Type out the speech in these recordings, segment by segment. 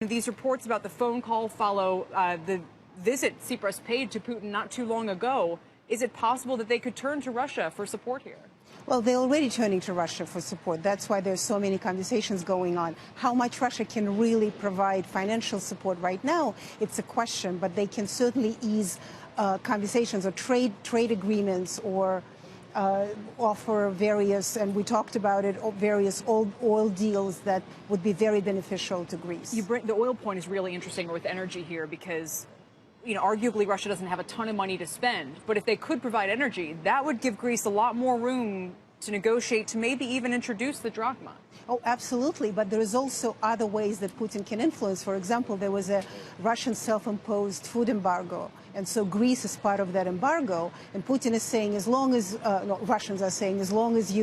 These reports about the phone call follow the visit Tsipras paid to Putin not too long ago. Is it possible that they could turn to Russia for support here? Well, they're already turning to Russia for support. That's why there's so many conversations going on. How much Russia can really provide financial support right now, it's a question, but they can certainly ease conversations or trade agreements or offer various, and we talked about it, various oil deals that would be very beneficial to Greece. The oil point is really interesting with energy here because, arguably Russia doesn't have a ton of money to spend, but if they could provide energy, that would give Greece a lot more room to negotiate, to maybe even introduce the drachma. Oh, absolutely. But there is also other ways that Putin can influence. For example, there was a Russian self-imposed food embargo. And so Greece is part of that embargo. And Putin is saying, as long as, Russians are saying, as long as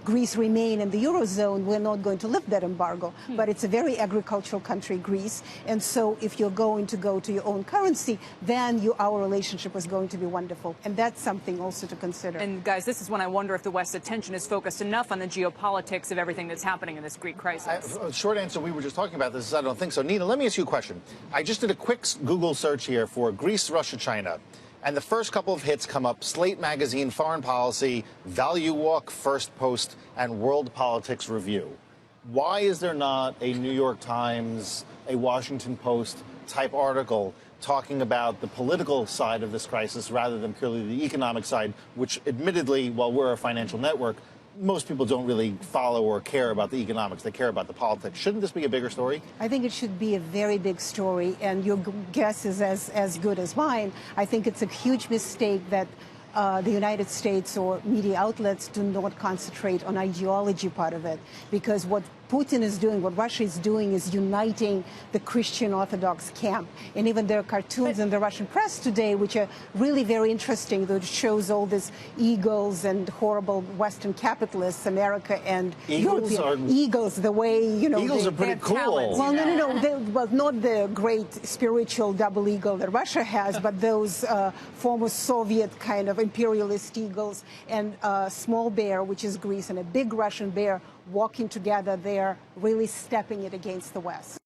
Greece remain in the Eurozone, we're not going to lift that embargo. But it's a very agricultural country, Greece. And so if you're going to go to your own currency, then our relationship is going to be wonderful. And that's something also to consider. And guys, this is when I wonder if the West's attention is focused enough on the geopolitics of everything that's happening in this Greek crisis. Short answer, we were just talking about this, I don't think so. Nina, let me ask you a question. I just did a quick Google search here for Greece, Russia, China. And the first couple of hits come up: Slate Magazine, Foreign Policy, Value Walk, First Post, and World Politics Review. Why is there not a New York Times, a Washington Post type article talking about the political side of this crisis rather than purely the economic side, which admittedly, while we're a financial network, most people don't really follow or care about the economics. They care about the politics. Shouldn't this be a bigger story? I think it should be a very big story, and your guess is as good as mine. I think it's a huge mistake that the United States or media outlets do not concentrate on ideology part of it, because what Putin is doing, what Russia is doing, is uniting the Christian Orthodox camp. And even there are cartoons in the Russian press today which are really very interesting, that shows all these eagles and horrible Western capitalists, America and European eagles, the way, Eagles are pretty cool. Talents, well, no. Well, not the great spiritual double eagle that Russia has, but those former Soviet kind of imperialist eagles, and a small bear, which is Greece, and a big Russian bear walking together there, really stepping it against the West.